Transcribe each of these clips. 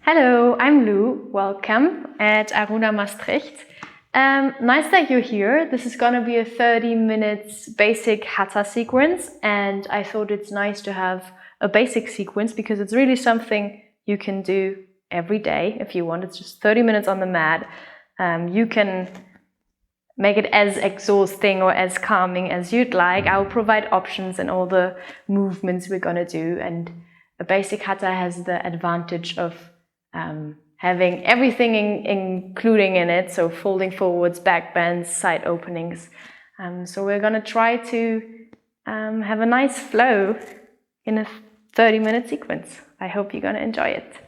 Hello, I'm Lou. Welcome at Aruna Maastricht. Nice that you're here. This is gonna be a 30 minutes basic Hatha sequence, and I thought it's nice to have a basic sequence because it's really something you can do every day if you want. It's just 30 minutes on the mat. You can make it as exhausting or as calming as you'd like. I'll provide options and all the movements we're gonna do, and a basic Hatha has the advantage of having everything including in it, so folding forwards, back bends, side openings. So we're gonna try to have a nice flow in a 30-minute sequence. I hope you're gonna enjoy it.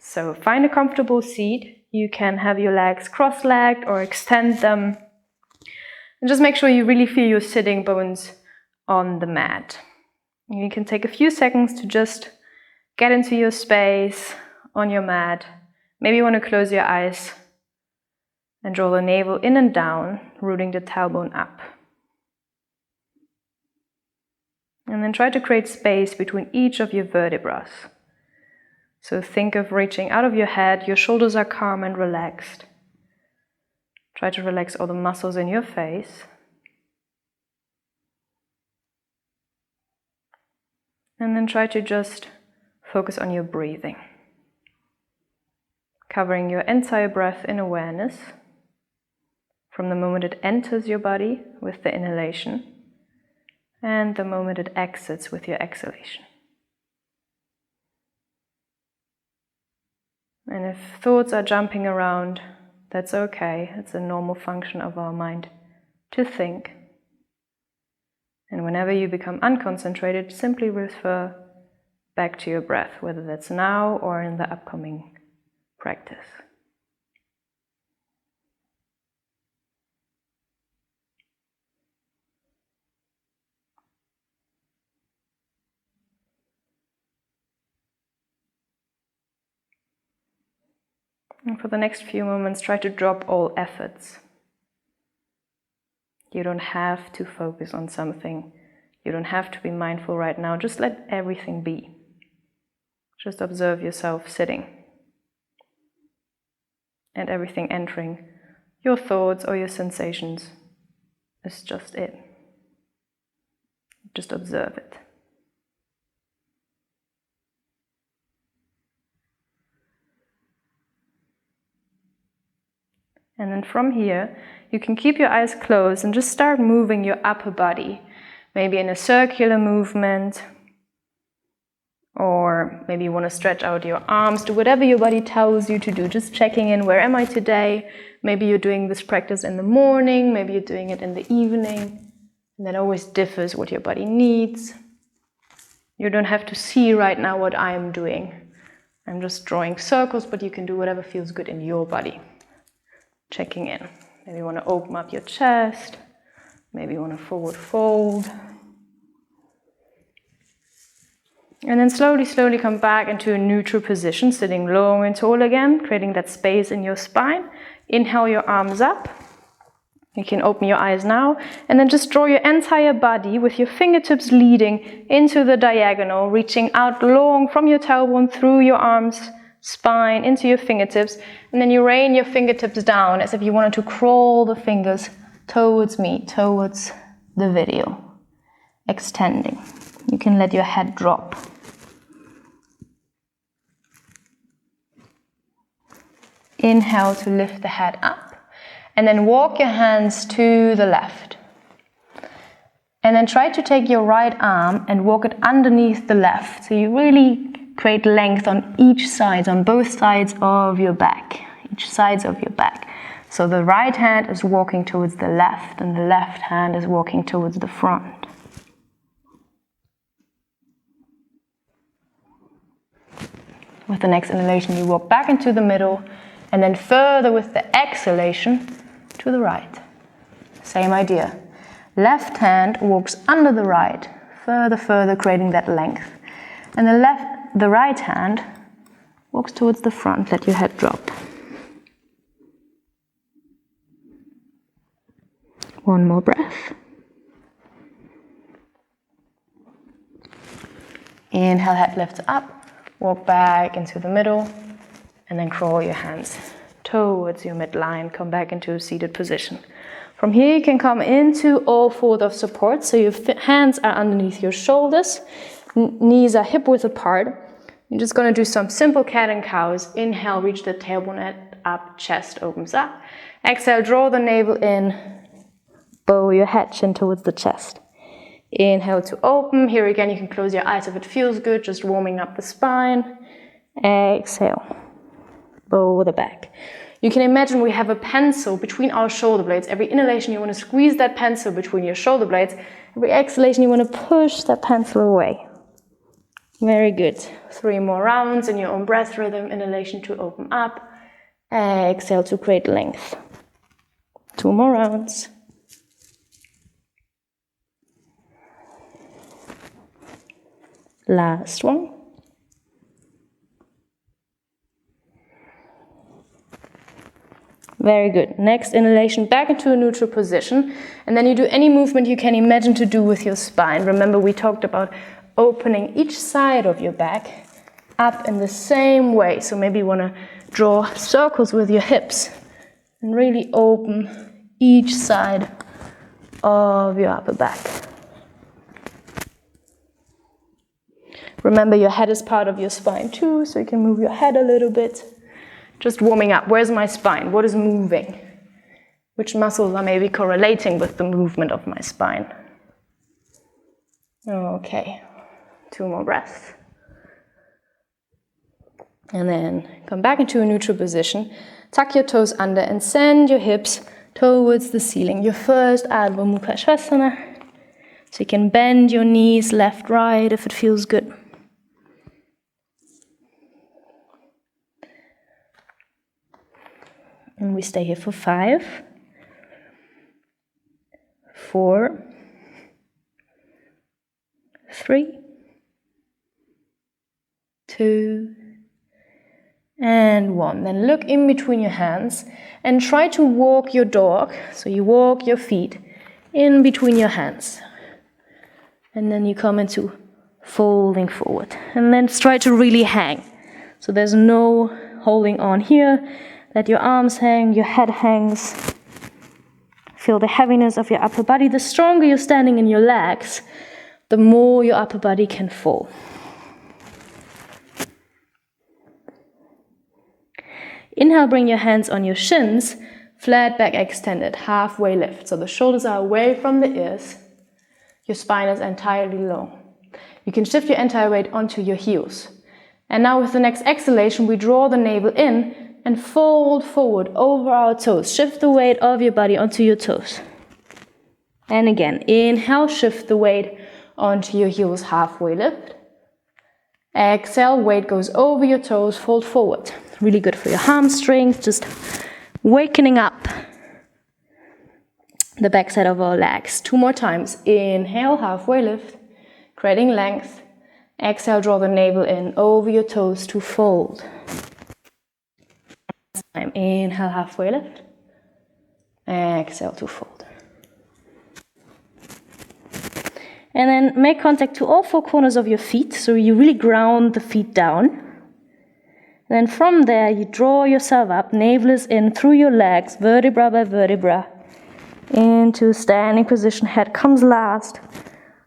So find a comfortable seat. You can have your legs cross-legged or extend them. And just make sure you really feel your sitting bones on the mat. You can take a few seconds to just get into your space on your mat. Maybe you want to close your eyes and draw the navel in and down, rooting the tailbone up. And then try to create space between each of your vertebras. So think of reaching out of your head, your shoulders are calm and relaxed. Try to relax all the muscles in your face. And then try to just focus on your breathing. Covering your entire breath in awareness from the moment it enters your body with the inhalation and the moment it exits with your exhalation. And if thoughts are jumping around, that's okay. It's a normal function of our mind to think. And whenever you become unconcentrated, simply refer back to your breath, whether that's now or in the upcoming practice. And for the next few moments, try to drop all efforts. You don't have to focus on something. You don't have to be mindful right now. Just let everything be. Just observe yourself sitting. And everything entering your thoughts or your sensations is just it. Just observe it. And then from here, you can keep your eyes closed and just start moving your upper body. Maybe in a circular movement, or maybe you want to stretch out your arms, do whatever your body tells you to do. Just checking in, where am I today? Maybe you're doing this practice in the morning, maybe you're doing it in the evening. And that always differs what your body needs. You don't have to see right now what I am doing. I'm just drawing circles, but you can do whatever feels good in your body. Checking in. Maybe you want to open up your chest. Maybe you want to forward fold. And then slowly come back into a neutral position, sitting long and tall again, creating that space in your spine. Inhale your arms up. You can open your eyes now, and then just draw your entire body with your fingertips leading into the diagonal, reaching out long from your tailbone through your arms, spine, into your fingertips, and then you rain your fingertips down as if you wanted to crawl the fingers towards me, towards the video. Extending. You can let your head drop. Inhale to lift the head up, and then walk your hands to the left. And then try to take your right arm and walk it underneath the left, so you really create length on each side, on both sides of your back, each sides of your back. So the right hand is walking towards the left and the left hand is walking towards the front. With the next inhalation, you walk back into the middle, and then further with the exhalation to the right. Same idea. Left hand walks under the right, further, creating that length. And the right hand walks towards the front, let your head drop. One more breath. Inhale, head lifts up, walk back into the middle, and then crawl your hands towards your midline, come back into a seated position. From here you can come into all fours of support, so your hands are underneath your shoulders, knees are hip-width apart. You're just going to do some simple cat and cows. Inhale, reach the tailbone up, chest opens up. Exhale, draw the navel in, bow your head chin towards the chest. Inhale to open. Here again, you can close your eyes if it feels good, just warming up the spine. Exhale, bow the back. You can imagine we have a pencil between our shoulder blades. Every inhalation, you want to squeeze that pencil between your shoulder blades. Every exhalation, you want to push that pencil away. Very good. 3 more rounds in your own breath rhythm. Inhalation to open up. Exhale to create length. 2 more rounds. Last one. Very good. Next inhalation, back into a neutral position. And then you do any movement you can imagine to do with your spine. Remember, we talked about opening each side of your back up in the same way. So maybe you want to draw circles with your hips and really open each side of your upper back. Remember, your head is part of your spine too, so you can move your head a little bit. Just warming up. Where's my spine? What is moving? Which muscles are maybe correlating with the movement of my spine? Okay, 2 more breaths. And then come back into a neutral position. Tuck your toes under and send your hips towards the ceiling. Your first Adho Mukha Shavasana. So you can bend your knees left, right if it feels good. And we stay here for 5, 4, 3, 2, and 1. Then look in between your hands and try to walk your dog. So you walk your feet in between your hands. And then you come into folding forward. And then try to really hang. So there's no holding on here. Let your arms hang, your head hangs. Feel the heaviness of your upper body. The stronger you're standing in your legs, the more your upper body can fall. Inhale, bring your hands on your shins, flat back extended, halfway lift. So the shoulders are away from the ears. Your spine is entirely long. You can shift your entire weight onto your heels. And now with the next exhalation, we draw the navel in and fold forward over our toes. Shift the weight of your body onto your toes. And again, inhale, shift the weight onto your heels, halfway lift. Exhale, weight goes over your toes, fold forward. Really good for your hamstrings, just wakening up the backside of our legs. 2 more times. Inhale, halfway lift, creating length. Exhale, draw the navel in over your toes to fold. Inhale, halfway lift. Exhale to fold. And then make contact to all 4 corners of your feet, so you really ground the feet down. And then from there, you draw yourself up, navel is in through your legs, vertebra by vertebra, into a standing position. Head comes last.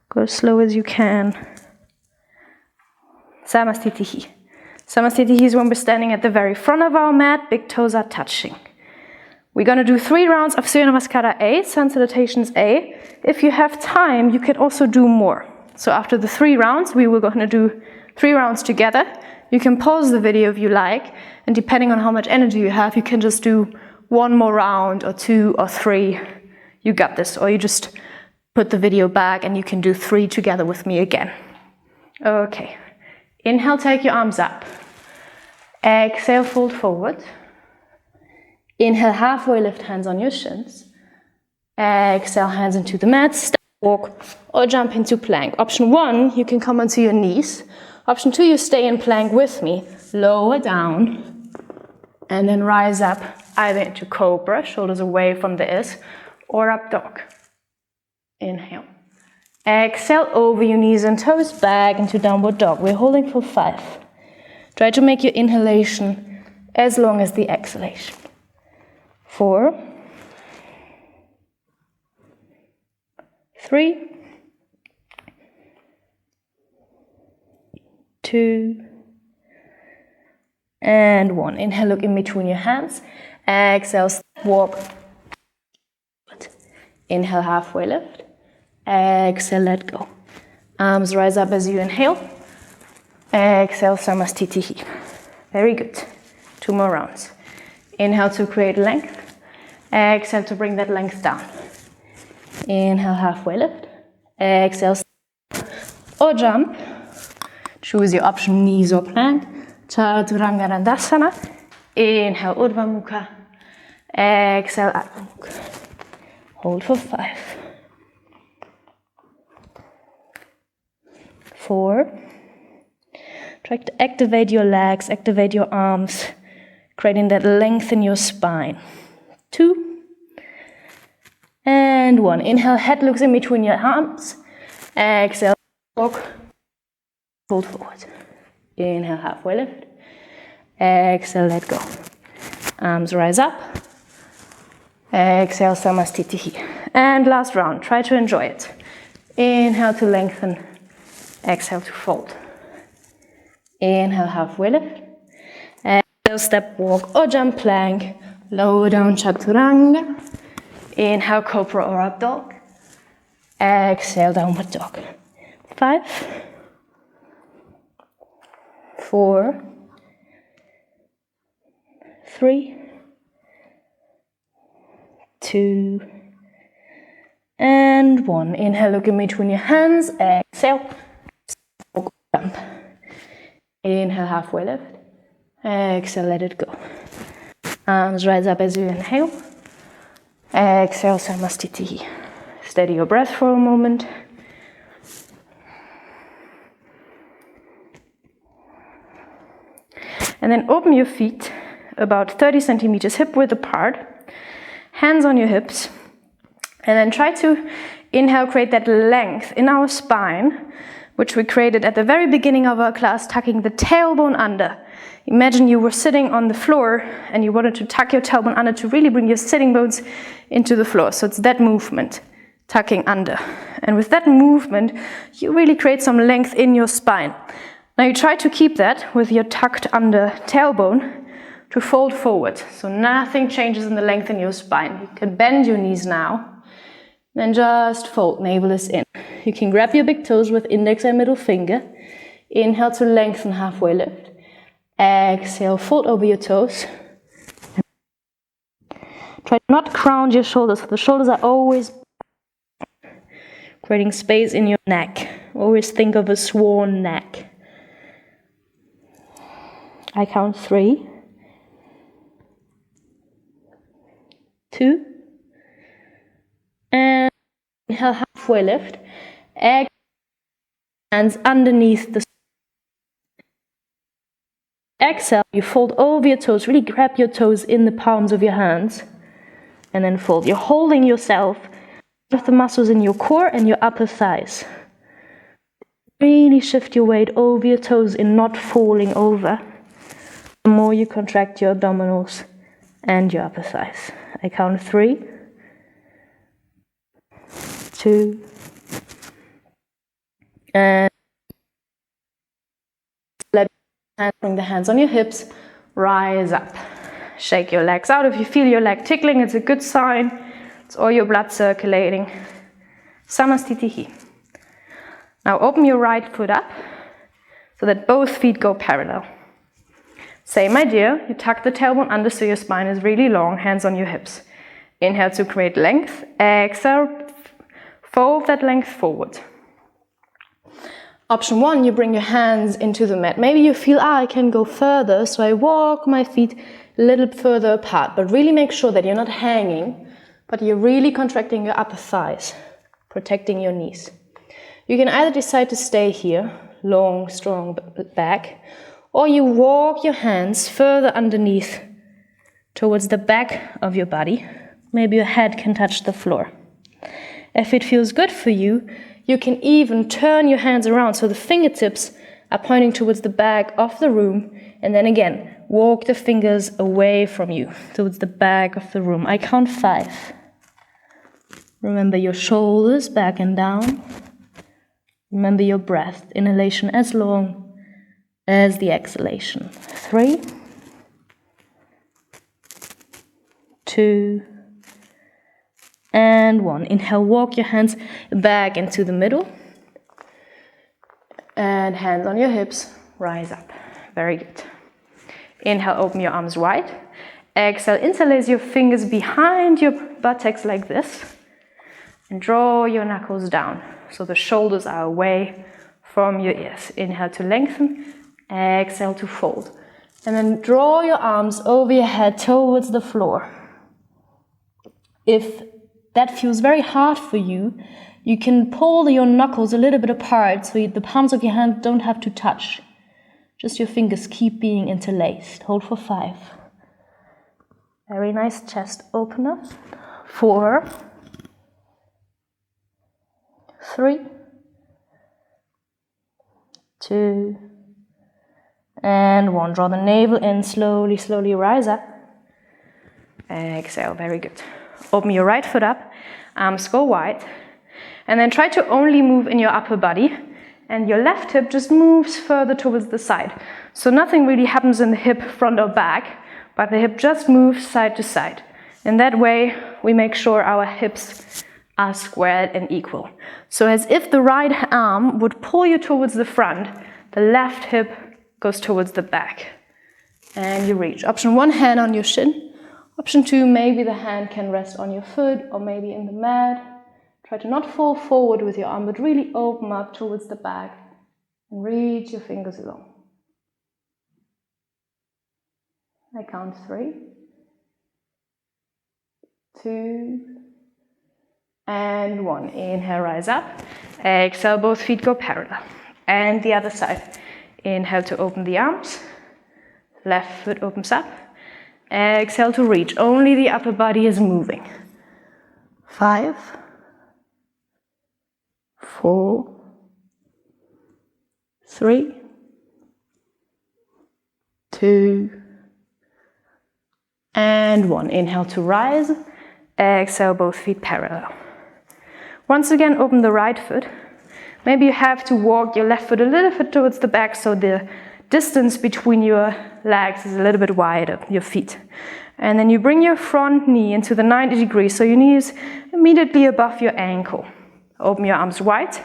Go as slow as you can. Samastitihi. Samastitihi is when we're standing at the very front of our mat, big toes are touching. We're going to do 3 rounds of Surya Namaskara A, Sun Salutations A. If you have time, you can also do more. So after the 3 rounds, we were going to do 3 rounds together. You can pause the video if you like, and depending on how much energy you have, you can just do 1 more round or 2 or 3. You got this. Or you just put the video back and you can do 3 together with me again. Okay. Inhale, take your arms up. Exhale, fold forward. Inhale, halfway lift, hands on your shins. Exhale, hands into the mat, step, walk, or jump into plank. Option 1, you can come onto your knees. Option 2, you stay in plank with me. Lower down and then rise up either into cobra, shoulders away from the S, or up dog. Inhale. Exhale over your knees and toes, back into downward dog. We're holding for 5. Try to make your inhalation as long as the exhalation. 4, 3, 2, and 1. Inhale, look in between your hands. Exhale, walk. Inhale, halfway lift. Exhale, let go. Arms rise up as you inhale. Exhale, Samastitihi. Very good. 2 more rounds. Inhale to create length. Exhale to bring that length down. Inhale, halfway lift. Exhale, or jump. Choose your option, knees or plank. Chaturanga Dandasana. Inhale, Urdhva Mukha. Exhale, Adho Mukha. Hold for 5. 4. Try to activate your legs, activate your arms, creating that length in your spine. 2. And 1. Inhale, head looks in between your arms. Exhale, walk. Fold forward. Inhale, halfway lift. Exhale, let go. Arms rise up. Exhale, Samastitihi. And last round, try to enjoy it. Inhale to lengthen. Exhale to fold. Inhale, halfway lift. Exhale, step walk or jump plank. Lower down, Chaturanga. Inhale, cobra or up dog. Exhale, downward dog. 5, 4, 3, 2, and 1. Inhale, look in between your hands. Exhale, jump. Inhale, halfway lift. Exhale, let it go. Arms rise up as you inhale. Exhale, Samastitihi. Steady your breath for a moment. And then open your feet about 30 centimeters hip width apart. Hands on your hips. And then try to inhale, create that length in our spine, which we created at the very beginning of our class, tucking the tailbone under. Imagine you were sitting on the floor and you wanted to tuck your tailbone under to really bring your sitting bones into the floor. So it's that movement, tucking under. And with that movement, you really create some length in your spine. Now you try to keep that with your tucked under tailbone to fold forward. So nothing changes in the length in your spine. You can bend your knees now. Then just fold, navel is in. You can grab your big toes with index and middle finger. Inhale to lengthen, halfway lift. Exhale, fold over your toes. Try not to crown your shoulders. The shoulders are always creating space in your neck. Always think of a swan neck. I count 3, 2, and inhale, halfway lift. Exhale, hands underneath the. Exhale, you fold over your toes. Really grab your toes in the palms of your hands, and then fold. You're holding yourself with the muscles in your core and your upper thighs. Really shift your weight over your toes in not falling over. The more you contract your abdominals and your upper thighs. I count 3, 2, and bring the hands on your hips, rise up. Shake your legs out. If you feel your leg tickling, it's a good sign. It's all your blood circulating. Samastitihi. Now open your right foot up so that both feet go parallel. Same idea, you tuck the tailbone under so your spine is really long, hands on your hips. Inhale to create length, exhale, fold that length forward. Option 1, you bring your hands into the mat. Maybe you feel, I can go further, so I walk my feet a little further apart, but really make sure that you're not hanging, but you're really contracting your upper thighs, protecting your knees. You can either decide to stay here, long, strong back. Or you walk your hands further underneath towards the back of your body. Maybe your head can touch the floor. If it feels good for you, you can even turn your hands around so the fingertips are pointing towards the back of the room, and then again, walk the fingers away from you, towards the back of the room. I count 5. Remember your shoulders back and down. Remember your breath, inhalation as long as the exhalation. 3, 2, and 1. Inhale, walk your hands back into the middle. And hands on your hips, rise up. Very good. Inhale, open your arms wide. Exhale, interlace your fingers behind your buttocks like this. And draw your knuckles down so the shoulders are away from your ears. Inhale to lengthen. Exhale to fold. And then draw your arms over your head towards the floor. If that feels very hard for you, you can pull your knuckles a little bit apart so the palms of your hand don't have to touch. Just your fingers keep being interlaced. Hold for 5. Very nice chest opener. 4, 3, 2, and 1. Draw the navel in, slowly, slowly rise up. Exhale, very good. Open your right foot up, arms go wide, and then try to only move in your upper body, and your left hip just moves further towards the side. So nothing really happens in the hip, front or back, but the hip just moves side to side. In that way, we make sure our hips are squared and equal. So as if the right arm would pull you towards the front, the left hip goes towards the back. And you reach. Option 1, hand on your shin. Option 2, maybe the hand can rest on your foot or maybe in the mat. Try to not fall forward with your arm, but really open up towards the back and reach your fingers along. I count 3, 2, and 1. Inhale, rise up. Exhale, both feet go parallel. And the other side. Inhale to open the arms. Left foot opens up. Exhale to reach. Only the upper body is moving. 5, 4, 3, 2, and 1. Inhale to rise. Exhale, both feet parallel. Once again, open the right foot. Maybe you have to walk your left foot a little bit towards the back so the distance between your legs is a little bit wider, your feet. And then you bring your front knee into the 90 degrees, so your knee is immediately above your ankle. Open your arms wide.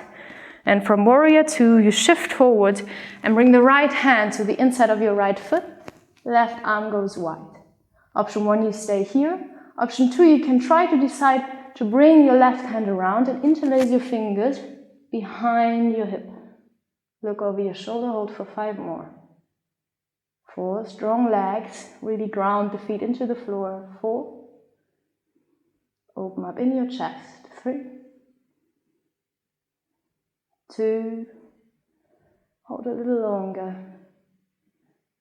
And from warrior 2, you shift forward and bring the right hand to the inside of your right foot. Left arm goes wide. Option 1, you stay here. Option 2, you can try to decide to bring your left hand around and interlace your fingers behind your hip. Look over your shoulder, hold for 5 more. 4, strong legs, really ground the feet into the floor. 4, open up in your chest. 3, 2, hold a little longer.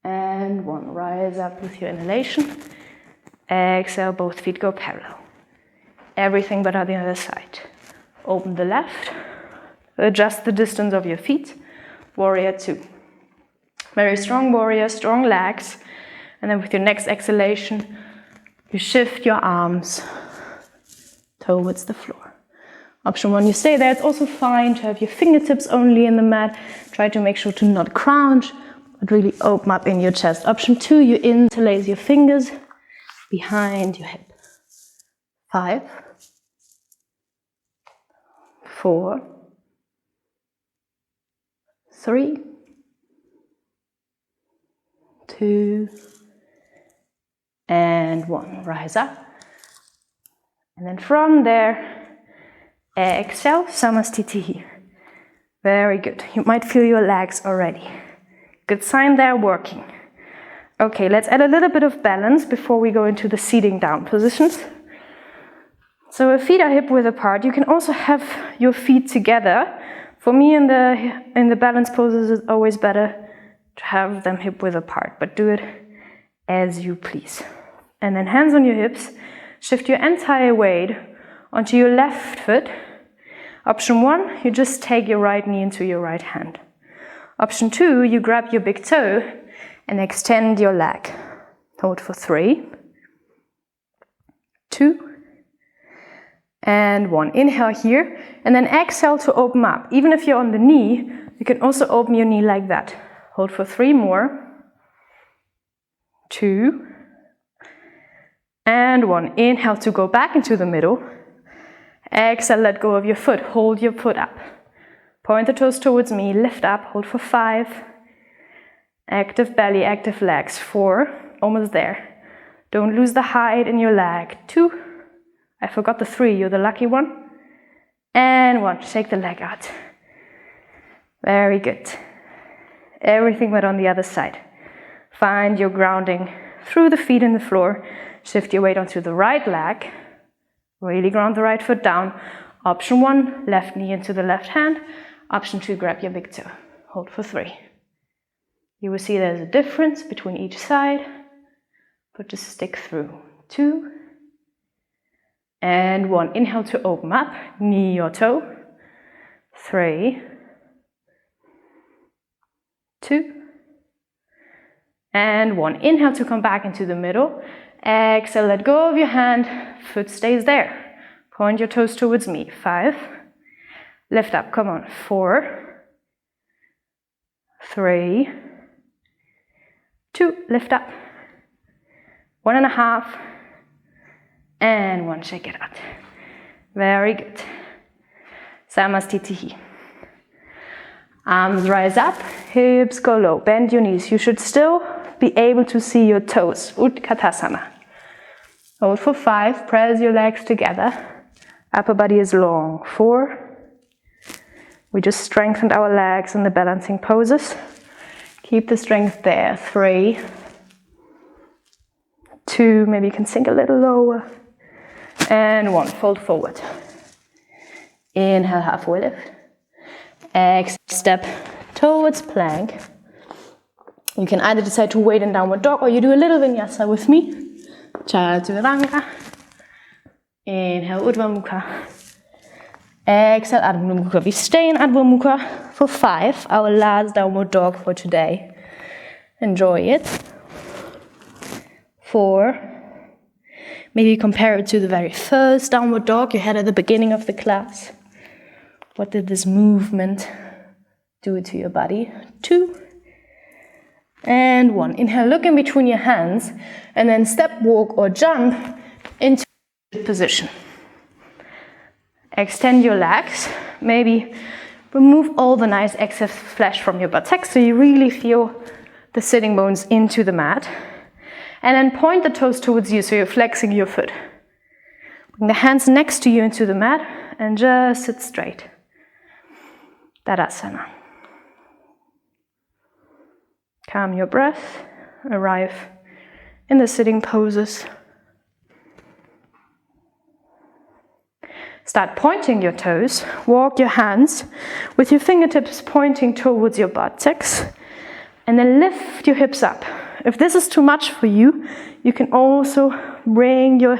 And 1, rise up with your inhalation. Exhale, both feet go parallel. Everything but on the other side. Open the left. Adjust the distance of your feet. Warrior 2. Very strong warrior, strong legs. And then with your next exhalation, you shift your arms towards the floor. Option 1, you stay there. It's also fine to have your fingertips only in the mat. Try to make sure to not crouch, but really open up in your chest. Option 2, you interlace your fingers behind your hip. 5, 4, 3, 2, and 1. Rise up. And then from there, exhale, Samastitihi. Very good. You might feel your legs already. Good sign they're working. Okay, let's add a little bit of balance before we go into the seating down positions. So if feet are hip width apart, you can also have your feet together For me in the balance poses, it's always better to have them hip width apart, but do it as you please. And then hands on your hips, shift your entire weight onto your left foot. Option 1, you just take your right knee into your right hand. Option 2, you grab your big toe and extend your leg. Hold for 3, 2, and 1. Inhale here, and then exhale to open up. Even if you're on the knee, you can also open your knee like that. Hold for 3 more, 2, and 1. Inhale to go back into the middle. Exhale, let go of your foot. Hold your foot up. Point the toes towards me. Lift up. Hold for 5. Active belly, active legs. 4. Almost there. Don't lose the height in your leg. 2. I forgot the 3. You're the lucky one. And 1. Shake the leg out. Very good. Everything but on the other side. Find your grounding through the feet in the floor. Shift your weight onto the right leg. Really ground the right foot down. Option 1, left knee into the left hand. Option 2, grab your big toe. Hold for 3. You will see there's a difference between each side, but just stick through. 2, and 1. Inhale to open up, knee or toe. 3, 2, and 1. Inhale to come back into the middle. Exhale, let go of your hand, foot stays there. Point your toes towards me. 5, lift up, come on. 4, 3, 2, lift up. 1.5, and 1, shake it out. Very good. Samastitihi. Arms rise up, hips go low, bend your knees. You should still be able to see your toes. Utkatasana. Hold for 5, press your legs together. Upper body is long. 4. We just strengthened our legs in the balancing poses. Keep the strength there. 3, 2, maybe you can sink a little lower. And 1, fold forward. Inhale, halfway lift. Exhale, step towards plank. You can either decide to wait in downward dog or you do a little vinyasa with me. Chaturanga. Inhale, Urdhva Mukha. Exhale, Adho Mukha. We stay in Adho Mukha for 5, our last downward dog for today. Enjoy it. 4. Maybe compare it to the very first downward dog you had at the beginning of the class. What did this movement do to your body? 2. And 1. Inhale, look in between your hands and then step, walk or jump into position. Extend your legs. Maybe remove all the nice excess flesh from your buttocks so you really feel the sitting bones into the mat. And then point the toes towards you so you're flexing your foot. Bring the hands next to you into the mat and just sit straight. Tadasana. Calm your breath, arrive in the sitting poses. Start pointing your toes, walk your hands with your fingertips pointing towards your buttocks, and then lift your hips up. If this is too much for you, you can also bring your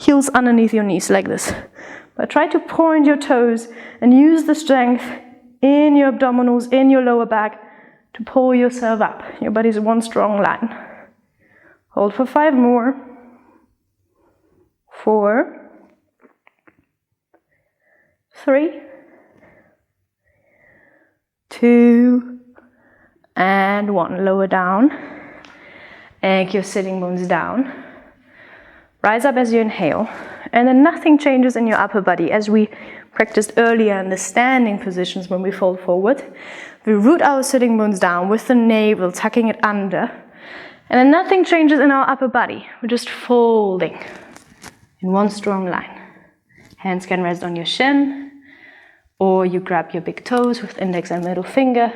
heels underneath your knees like this. But try to point your toes and use the strength in your abdominals, in your lower back, to pull yourself up. Your body's one strong line. Hold for 5 more. 4, 3, 2, and 1. Lower down. Anchor your sitting bones down. Rise up as you inhale. And then nothing changes in your upper body. As we practiced earlier in the standing positions when we fold forward, we root our sitting bones down with the navel, tucking it under. And then nothing changes in our upper body. We're just folding in one strong line. Hands can rest on your shin, or you grab your big toes with index and middle finger.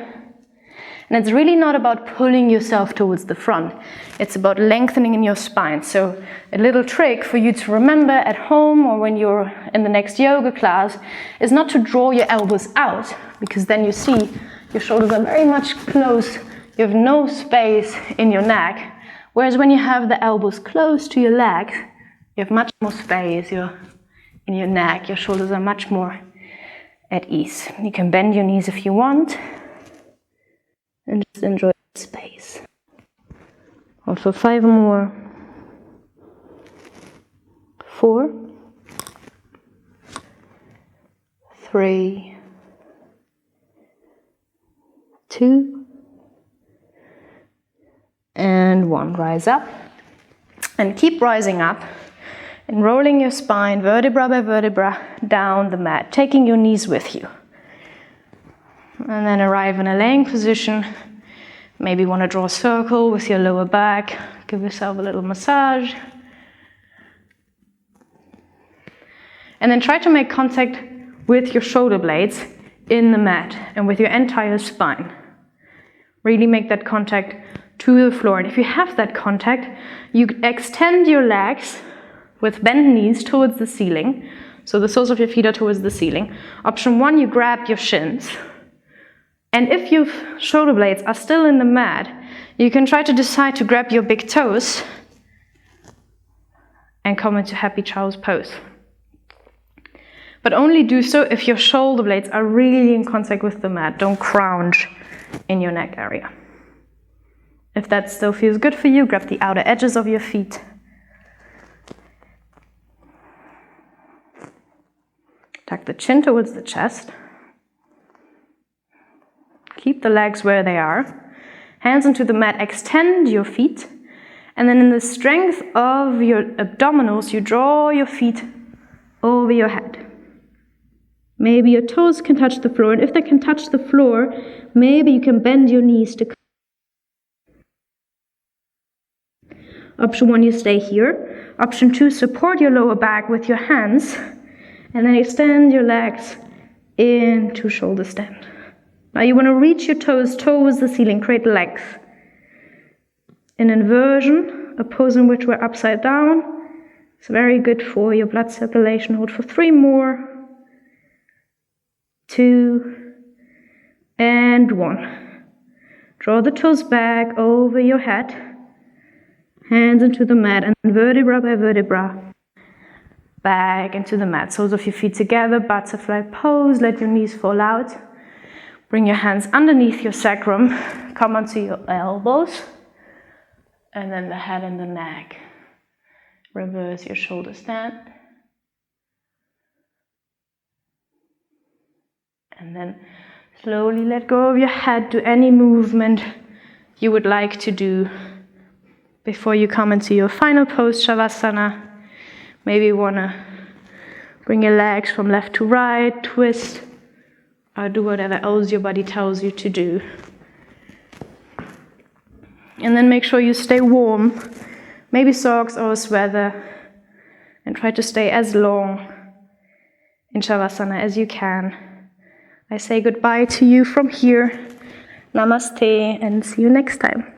And it's really not about pulling yourself towards the front. It's about lengthening in your spine. So a little trick for you to remember at home or when you're in the next yoga class is not to draw your elbows out, because then you see your shoulders are very much close. You have no space in your neck. Whereas when you have the elbows close to your legs, you have much more space in your neck. Your shoulders are much more at ease. You can bend your knees if you want and just enjoy the space. Also 5 more. 4, 3, 2, and 1. Rise up and keep rising up and rolling your spine vertebra by vertebra down the mat, taking your knees with you. And then arrive in a laying position. Maybe you want to draw a circle with your lower back. Give yourself a little massage. And then try to make contact with your shoulder blades in the mat and with your entire spine. Really make that contact to the floor. And if you have that contact, you extend your legs with bent knees towards the ceiling. So the soles of your feet are towards the ceiling. Option 1, you grab your shins. And if your shoulder blades are still in the mat, you can try to decide to grab your big toes and come into happy child's pose. But only do so if your shoulder blades are really in contact with the mat. Don't crouch in your neck area. If that still feels good for you, grab the outer edges of your feet. Tuck the chin towards the chest. Keep the legs where they are. Hands into the mat, extend your feet. And then in the strength of your abdominals, you draw your feet over your head. Maybe your toes can touch the floor, and if they can touch the floor, maybe you can bend your knees to. Option 1, you stay here. Option 2, support your lower back with your hands, and then extend your legs into shoulder stand. Now you want to reach your toes towards the ceiling, create length. In inversion, a pose in which we're upside down. It's very good for your blood circulation. Hold for 3 more. 2, and 1. Draw the toes back over your head, hands into the mat, and vertebra by vertebra, back into the mat. Soles of your feet together, butterfly pose, let your knees fall out. Bring your hands underneath your sacrum, come onto your elbows, and then the head and the neck. Reverse your shoulder stand. And then slowly let go of your head. Do any movement you would like to do before you come into your final pose, Shavasana. Maybe you want to bring your legs from left to right, twist, or do whatever else your body tells you to do. And then make sure you stay warm, maybe socks or a sweater, and try to stay as long in Shavasana as you can. I say goodbye to you from here. Namaste, and see you next time.